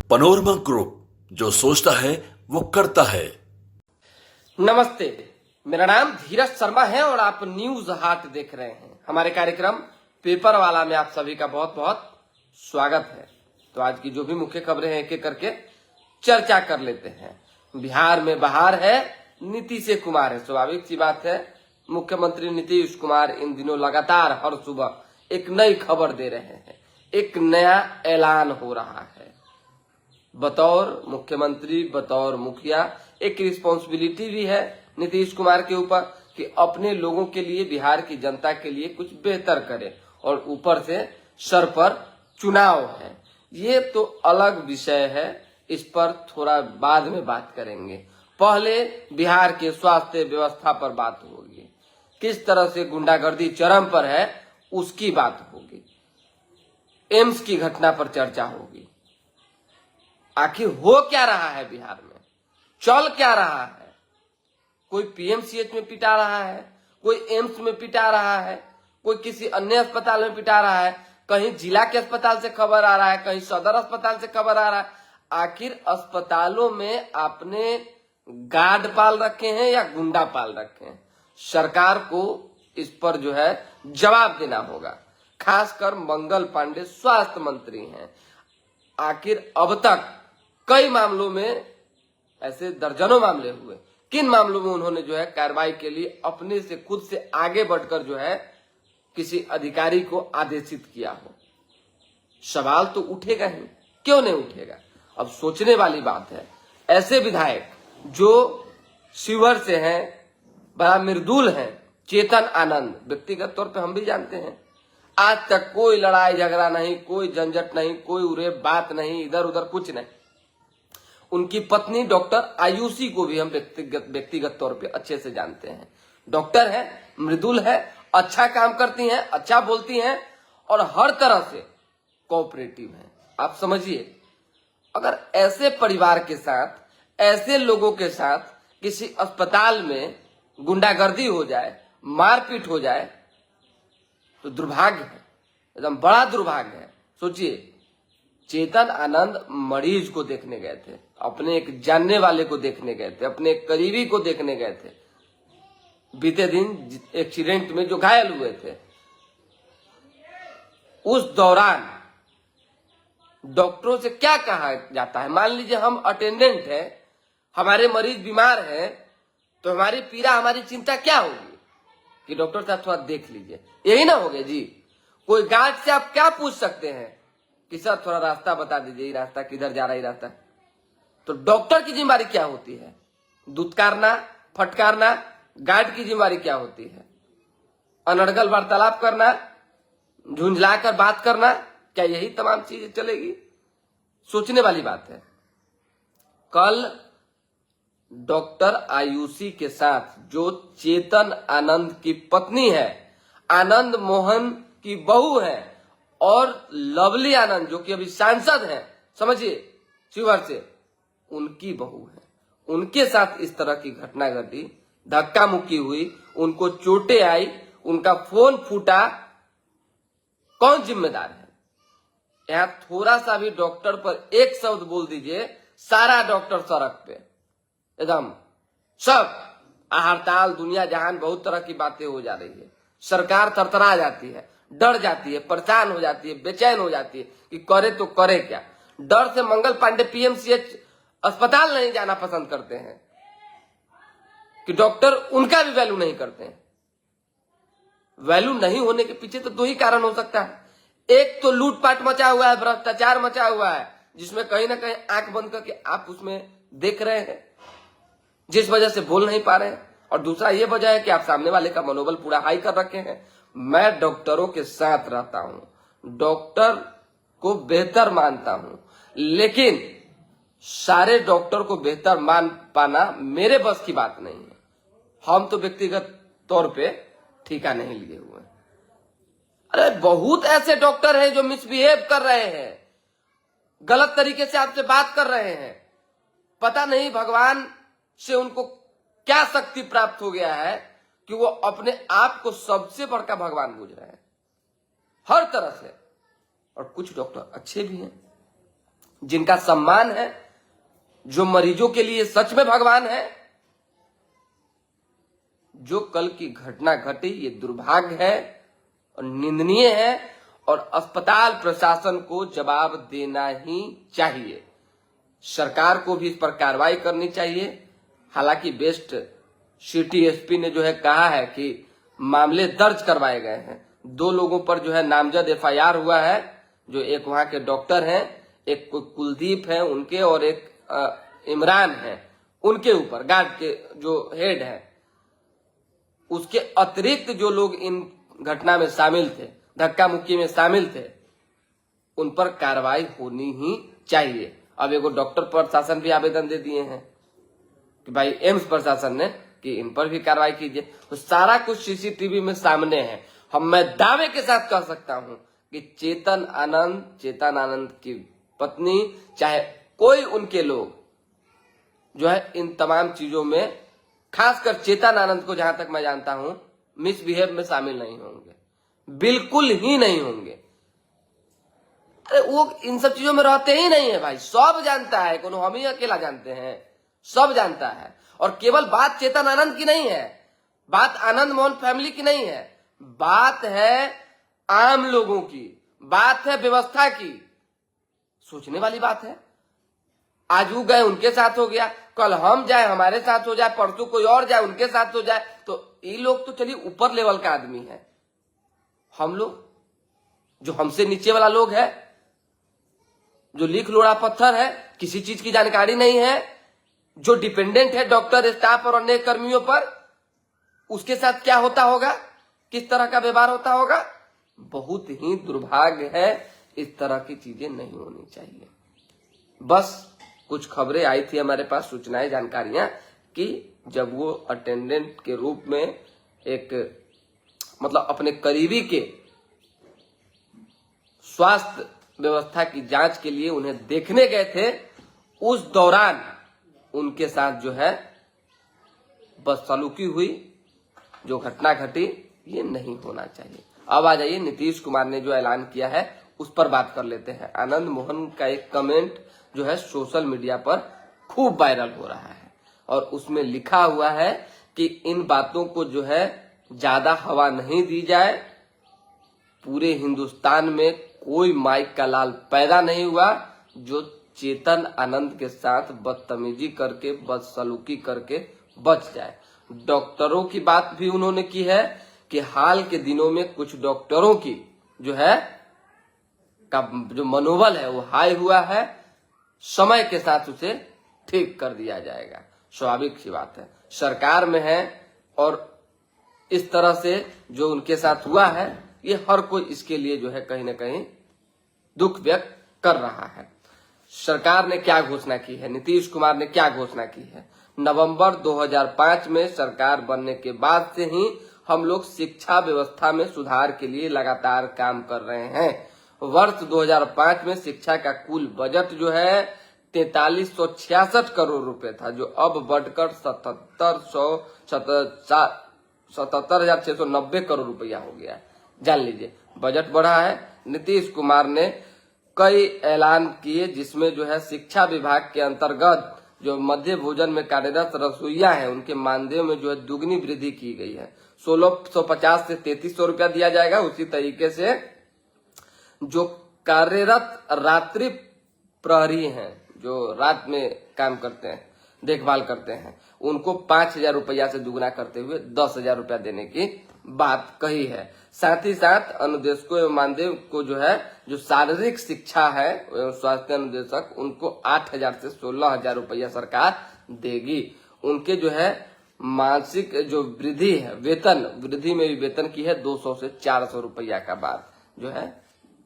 Panorama group, जो सोचता है वो करता है। नमस्ते, मेरा नाम धीरज शर्मा है और आप न्यूज हाट देख रहे हैं। हमारे कार्यक्रम पेपर वाला में आप सभी का बहुत बहुत स्वागत है। तो आज की जो भी मुख्य खबरें हैं एक एक करके चर्चा कर लेते हैं। बिहार में बहार है, नीतीश कुमार है। स्वाभाविक सी बात है, मुख्यमंत्री नीतीश कुमार इन दिनों लगातार हर सुबह एक नई खबर दे रहे हैं, एक नया ऐलान हो रहा है। बतौर मुख्यमंत्री, बतौर मुखिया एक रिस्पॉन्सिबिलिटी भी है नीतीश कुमार के ऊपर कि अपने लोगों के लिए, बिहार की जनता के लिए कुछ बेहतर करे। और ऊपर से सर पर चुनाव है, ये तो अलग विषय है, इस पर थोड़ा बाद में बात करेंगे। पहले बिहार के स्वास्थ्य व्यवस्था पर बात होगी, किस तरह से गुंडागर्दी चरम पर है उसकी बात होगी, एम्स की घटना पर चर्चा होगी। आखिर हो क्या रहा है बिहार में, चल क्या रहा है? कोई पीएमसीएच में पिटा रहा है, कोई एम्स में पिटा रहा है, कोई किसी अन्य अस्पताल में पिटा रहा है, कहीं जिला के अस्पताल से खबर आ रहा है, कहीं सदर अस्पताल से खबर आ रहा है। आखिर अस्पतालों में आपने गार्ड पाल रखे हैं या गुंडा पाल रखे हैं? सरकार को इस पर जो है जवाब देना होगा। खासकर मंगल पांडे स्वास्थ्य मंत्री हैं। आखिर अब तक कई मामलों में, ऐसे दर्जनों मामले हुए, किन मामलों में उन्होंने जो है कार्रवाई के लिए अपने से खुद से आगे बढ़कर जो है किसी अधिकारी को आदेशित किया हो? सवाल तो उठेगा ही, क्यों नहीं उठेगा? अब सोचने वाली बात है। ऐसे विधायक जो शिवहर से हैं, बड़ा मृदुल हैं, चेतन आनंद, व्यक्तिगत तौर पे हम भी जानते हैं, आज तक कोई लड़ाई झगड़ा नहीं, कोई झंझट नहीं, कोई उरे बात नहीं, इधर उधर कुछ नहीं। उनकी पत्नी डॉक्टर आयुषी को भी हम व्यक्तिगत तौर पे अच्छे से जानते हैं। डॉक्टर है, मृदुल है, अच्छा काम करती हैं, अच्छा बोलती हैं और हर तरह से कोऑपरेटिव हैं। आप समझिए, अगर ऐसे परिवार के साथ, ऐसे लोगों के साथ किसी अस्पताल में गुंडागर्दी हो जाए, मारपीट हो जाए, तो दुर्भाग्य है, एकदम बड़ा दुर्भाग्य है। सोचिए, चेतन आनंद मरीज को देखने गए थे, अपने एक जानने वाले को देखने गए थे, अपने एक करीबी को देखने गए थे, बीते दिन एक्सीडेंट में जो घायल हुए थे। उस दौरान डॉक्टरों से क्या कहा जाता है? मान लीजिए हम अटेंडेंट हैं, हमारे मरीज बीमार हैं, तो हमारी पीड़ा, हमारी चिंता क्या होगी कि डॉक्टर साहब थोड़ा देख लीजिए, यही ना होगा जी। कोई गार्ड से आप क्या पूछ सकते हैं कि सर थोड़ा रास्ता बता दीजिए, रास्ता किधर जा रहा है रास्ता? तो डॉक्टर की जिम्मेदारी क्या होती है? दुत्कारना, फटकारना। गार्ड की जिम्मेदारी क्या होती है? अनर्गल वार्तालाप करना, झुंझलाकर बात करना। क्या यही तमाम चीजें चलेगी? सोचने वाली बात है। कल डॉक्टर आयुषी के साथ जो चेतन आनंद की पत्नी है, आनंद मोहन की बहू है, और लवली आनंद जो कि अभी सांसद हैं, समझिए शिवहर से, उनकी बहू है, उनके साथ इस तरह की घटना घटी, धक्का मुक्की हुई, उनको चोटें आई, उनका फोन फूटा। कौन जिम्मेदार है? यहां थोड़ा सा भी डॉक्टर पर एक शब्द बोल दीजिए, सारा डॉक्टर सड़क पे, एकदम सब हड़ताल, दुनिया जहान बहुत तरह की बातें हो जा रही है। सरकार थरथरा जाती है, डर जाती है, परेशान हो जाती है, बेचैन हो जाती है कि करे तो करे क्या। डर से मंगल पांडे पीएमसीएच अस्पताल नहीं जाना पसंद करते हैं कि डॉक्टर उनका भी वैल्यू नहीं करते हैं। वैल्यू नहीं होने के पीछे तो दो ही कारण हो सकता है। एक तो लूटपाट मचा हुआ है, भ्रष्टाचार मचा हुआ है, जिसमें कहीं ना कहीं आंख बंद करके आप उसमें देख रहे हैं, जिस वजह से बोल नहीं पा रहे हैं। और दूसरा ये वजह है कि आप सामने वाले का मनोबल पूरा हाई कर रखे हैं। मैं डॉक्टरों के साथ रहता हूं, डॉक्टर को बेहतर मानता हूं, लेकिन सारे डॉक्टर को बेहतर मान पाना मेरे बस की बात नहीं है। हम तो व्यक्तिगत तौर पे ठीका नहीं लिए हुए। अरे बहुत ऐसे डॉक्टर हैं जो मिसबिहेव कर रहे हैं, गलत तरीके से आपसे बात कर रहे हैं। पता नहीं भगवान से उनको क्या शक्ति प्राप्त हो गया है कि वो अपने आप को सबसे बड़का भगवान बूझ रहे हैं हर तरह से। और कुछ डॉक्टर अच्छे भी हैं, जिनका सम्मान है, जो मरीजों के लिए सच में भगवान है। जो कल की घटना घटी ये दुर्भाग्य है और निंदनीय है और अस्पताल प्रशासन को जवाब देना ही चाहिए। सरकार को भी इस पर कार्रवाई करनी चाहिए। हालांकि बेस्ट सिटी एसपी ने जो है कहा है कि मामले दर्ज करवाए गए हैं। 2 लोगों पर जो है नामजद एफआईआर हुआ है, जो एक वहां के डॉक्टर हैं, एक कुलदीप है उनके, और एक इमरान है उनके ऊपर, गार्ड के जो हेड है। उसके अतिरिक्त जो लोग इन घटना में शामिल थे, धक्का मुक्की में शामिल थे, उन पर कार्रवाई होनी ही चाहिए। अब एगो डॉक्टर प्रशासन भी आवेदन दे दिए हैं कि भाई एम्स प्रशासन ने कि इन पर भी कार्रवाई कीजिए। तो सारा कुछ सीसीटीवी में सामने है। मैं दावे के साथ कह सकता हूं कि चेतन आनंद की पत्नी, चाहे कोई उनके लोग जो है इन तमाम चीजों में, खासकर चेतन आनंद को जहां तक मैं जानता हूं, मिसबिहेव में शामिल नहीं होंगे, बिल्कुल ही नहीं होंगे। अरे वो इन सब चीजों में रहते ही नहीं है भाई, सब जानता है, कोनो हम ही अकेला जानते हैं, सब जानता है। और केवल बात चेतन आनंद की नहीं है, बात आनंद मोहन फैमिली की नहीं है, बात है आम लोगों की, बात है व्यवस्था की। सोचने वाली बात है। आज वो गए उनके साथ हो गया, कल हम जाए हमारे साथ हो जाए, परसों कोई और जाए उनके साथ हो जाए। तो ये लोग तो चलिए ऊपर लेवल का आदमी है, हम लोग जो हमसे नीचे वाला लोग है, जो लीख लोड़ा पत्थर है, किसी चीज की जानकारी नहीं है, जो डिपेंडेंट है डॉक्टर, स्टाफ और अन्य कर्मियों पर, उसके साथ क्या होता होगा, किस तरह का व्यवहार होता होगा। बहुत ही दुर्भाग्य है। इस तरह की चीजें नहीं होनी चाहिए। बस कुछ खबरें आई थी हमारे पास, सूचनाएं, जानकारियां, कि जब वो अटेंडेंट के रूप में एक मतलब अपने करीबी के स्वास्थ्य व्यवस्था की जांच के लिए उन्हें देखने गए थे, उस दौरान उनके साथ जो है बदसलूकी हुई, जो घटना घटी, ये नहीं होना चाहिए। अब आ जाइए, नीतीश कुमार ने जो ऐलान किया है उस पर बात कर लेते हैं। आनंद मोहन का एक कमेंट जो है सोशल मीडिया पर खूब वायरल हो रहा है और उसमें लिखा हुआ है कि इन बातों को जो है ज्यादा हवा नहीं दी जाए। पूरे हिंदुस्तान में कोई माइक का लाल पैदा नहीं हुआ जो चेतन आनंद के साथ बदतमीजी करके, बदसलूकी करके बच जाए। डॉक्टरों की बात भी उन्होंने की है कि हाल के दिनों में कुछ डॉक्टरों की जो है का जो मनोबल है वो हाई हुआ है, समय के साथ उसे ठीक कर दिया जाएगा। स्वाभाविक सी बात है, सरकार में है और इस तरह से जो उनके साथ हुआ है, ये हर कोई इसके लिए जो है कहीं ना कहीं दुख व्यक्त कर रहा है। सरकार ने क्या घोषणा की है, नीतीश कुमार ने क्या घोषणा की है? नवंबर 2005 में सरकार बनने के बाद से ही हम लोग शिक्षा व्यवस्था में सुधार के लिए लगातार काम कर रहे हैं। वर्ष 2005 में शिक्षा का कुल बजट जो है 4366 करोड़ रुपए था, जो अब बढ़कर 77,690 करोड़ रुपया हो गया। जान लीजिए, बजट बढ़ा है। नीतीश कुमार ने कई ऐलान किए जिसमें जो है शिक्षा विभाग के अंतर्गत जो मध्य भोजन में कार्यरत रसोइया है, उनके मानदेय में जो है दुगनी वृद्धि की गई है। 1650 से 3300 रुपया दिया जाएगा। उसी तरीके से जो कार्यरत रात्रि प्रहरी हैं, जो रात में काम करते हैं, देखभाल करते हैं, उनको 5000 रुपया से दुगना करते हुए 10,000 रुपया देने की बात कही है। साथ ही साथ अनुदेशकों एवं मानदेय को जो है, जो शारीरिक शिक्षा है एवं स्वास्थ्य अनुदेशक, उनको 8,000 से 16,000 रुपया सरकार देगी। उनके जो है मासिक जो वृद्धि है, वेतन वृद्धि में भी वेतन की है 200 से 400 रुपया का बात जो है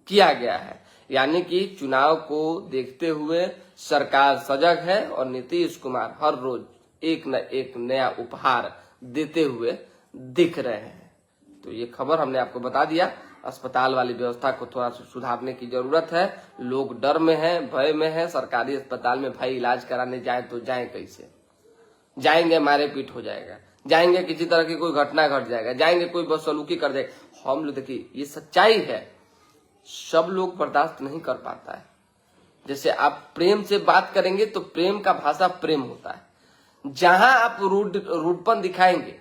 किया गया है। यानी कि चुनाव को देखते हुए सरकार सजग है और नीतीश कुमार हर रोज एक न एक नया उपहार देते हुए दिख रहे हैं। तो ये खबर हमने आपको बता दिया। अस्पताल वाली व्यवस्था को थोड़ा सा सुधारने की जरूरत है। लोग डर में हैं, भय में हैं। सरकारी अस्पताल में भाई इलाज कराने जाए तो जाए कैसे? जाएंगे मारे पीट हो जाएगा, जाएंगे किसी तरह की कोई घटना घट जाएगा, जाएंगे कोई बदसलूकी कर देगा। हम लोग देखिए, ये सच्चाई है, सब लोग बर्दाश्त नहीं कर पाता है। जैसे आप प्रेम से बात करेंगे तो प्रेम का भाषा प्रेम होता है। जहां आप रूडपन दिखाएंगे,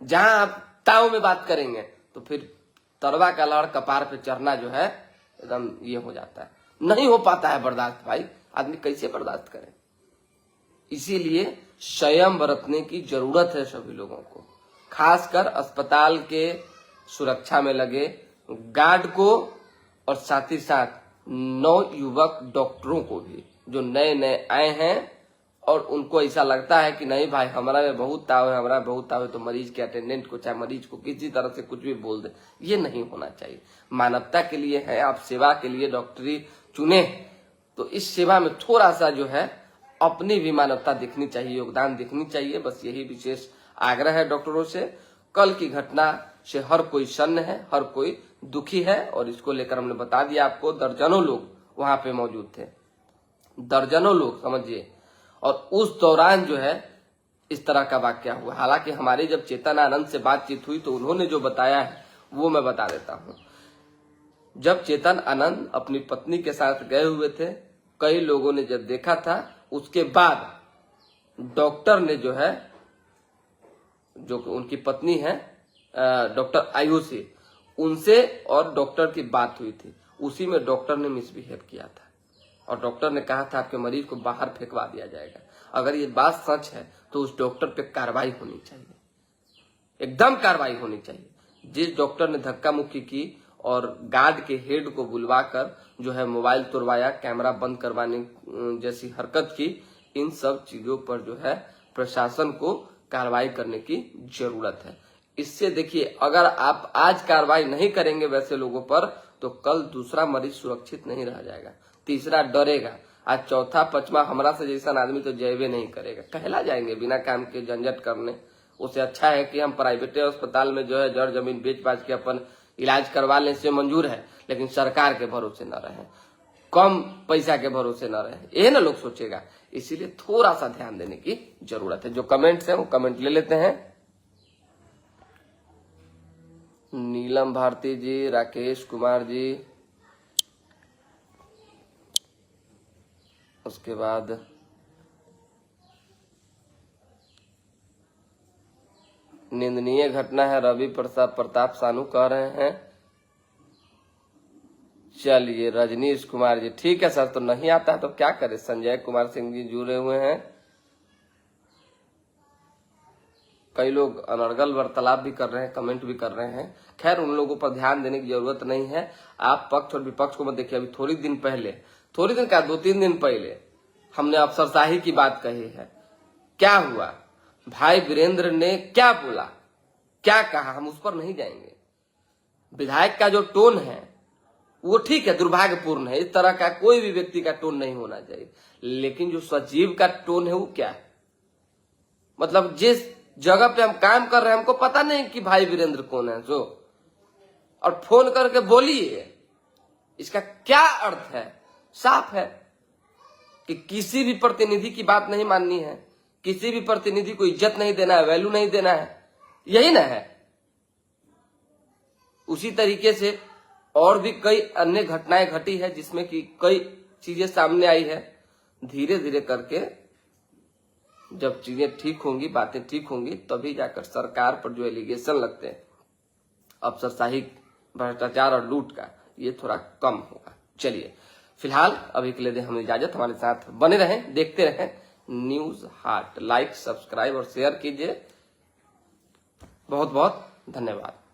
जहां आप ताव में बात करेंगे, तो फिर तरवा का लहर कपार पे चढ़ना जो है एकदम ये हो जाता है, नहीं हो पाता है बर्दाश्त। भाई आदमी कैसे बर्दाश्त करे? इसीलिए संयम बरतने की जरूरत है सभी लोगों को, खासकर अस्पताल के सुरक्षा में लगे गार्ड को और साथ ही साथ नवयुवक डॉक्टरों को भी, जो नए नए आए हैं और उनको ऐसा लगता है कि नहीं भाई हमारा में बहुत ताव है, हमारा बहुत ताव है, तो मरीज के अटेंडेंट को चाहे मरीज को किसी तरह से कुछ भी बोल दे, ये नहीं होना चाहिए। मानवता के लिए है, आप सेवा के लिए डॉक्टरी चुने, तो इस सेवा में थोड़ा सा जो है अपनी भी मानवता दिखनी चाहिए, योगदान दिखनी चाहिए। बस यही विशेष आग्रह है डॉक्टरों से। कल की घटना से हर कोई सन्न है, हर कोई दुखी है, और इसको लेकर हमने बता दिया आपको। दर्जनों लोग वहां पे मौजूद थे, दर्जनों लोग समझिए, और उस दौरान जो है इस तरह का वाकया हुआ। हालांकि हमारी जब चेतन आनंद से बातचीत हुई तो उन्होंने जो बताया है वो मैं बता देता हूं। जब चेतन आनंद अपनी पत्नी के साथ गए हुए थे, कई लोगों ने जब देखा था, उसके बाद डॉक्टर ने जो है, जो उनकी पत्नी है डॉक्टर आयुषी, उनसे और डॉक्टर की बात हुई थी। उसी में डॉक्टर ने मिसबिहेव किया था और डॉक्टर ने कहा था आपके मरीज को बाहर फेंकवा दिया जाएगा। अगर ये बात सच है तो उस डॉक्टर पे कार्रवाई होनी चाहिए, एकदम कार्रवाई होनी चाहिए। जिस डॉक्टर ने धक्का मुक्की की और गार्ड के हेड को बुलवाकर जो है मोबाइल तोड़वाया, कैमरा बंद करवाने जैसी हरकत की, इन सब चीजों पर जो है प्रशासन को कार्रवाई करने की जरूरत है। इससे देखिए, अगर आप आज कार्रवाई नहीं करेंगे वैसे लोगों पर, तो कल दूसरा मरीज सुरक्षित नहीं रह जाएगा, तीसरा डरेगा, आज चौथा पांचवा हमारा से जैसा आदमी तो जयबे नहीं करेगा, कहला जाएंगे बिना काम के झंझट करने। उससे अच्छा है कि हम प्राइवेट अस्पताल में जो है जड़ जमीन बेच बाच के अपन इलाज करवा लें, से मंजूर है, लेकिन सरकार के भरोसे न रहे, कम पैसा के भरोसे न रहे, ये ना लोग सोचेगा। इसीलिए थोड़ा सा ध्यान देने की जरूरत है। जो कमेंट्स है वो कमेंट ले लेते हैं। नीलम भारती जी, राकेश कुमार जी, उसके बाद निंदनीय घटना है, रवि प्रताप सानू कह रहे हैं। चलिए रजनीश कुमार जी, ठीक है सर, तो नहीं आता है तो क्या करे। संजय कुमार सिंह जी जुड़े हुए हैं। कई लोग अनर्गल वार्तालाप भी कर रहे हैं, कमेंट भी कर रहे हैं। खैर उन लोगों पर ध्यान देने की जरूरत नहीं है। आप पक्ष और विपक्ष को मत देखिए। अभी थोड़ी दिन पहले, थोड़ी दिन क्या 2-3 दिन पहले हमने अफसरशाही की बात कही है। क्या हुआ, भाई वीरेंद्र ने क्या बोला, क्या कहा, हम उस पर नहीं जाएंगे। विधायक का जो टोन है वो ठीक है, दुर्भाग्यपूर्ण है। इस तरह का कोई भी व्यक्ति का टोन नहीं होना चाहिए। लेकिन जो सचिव का टोन है वो क्या है, मतलब जिस जगह पे हम काम कर रहे हैं हमको पता नहीं कि भाई वीरेंद्र कौन है जो, और फोन करके बोलिए, इसका क्या अर्थ है? साफ है कि किसी भी प्रतिनिधि की बात नहीं माननी है, किसी भी प्रतिनिधि को इज्जत नहीं देना है, वैल्यू नहीं देना है, यही ना है। उसी तरीके से और भी कई अन्य घटनाएं घटी है जिसमें कि कई चीजें सामने आई है। धीरे धीरे करके जब चीजें ठीक होंगी, बातें ठीक होंगी, तभी जाकर सरकार पर जो एलिगेशन लगते हैं अफसरशाही, भ्रष्टाचार और लूट का, ये थोड़ा कम होगा। चलिए फिलहाल अभी के लिए दें हमें इजाजत। हमारे साथ बने रहें, देखते रहें न्यूज हाट। लाइक, सब्सक्राइब और शेयर कीजिए। बहुत बहुत धन्यवाद।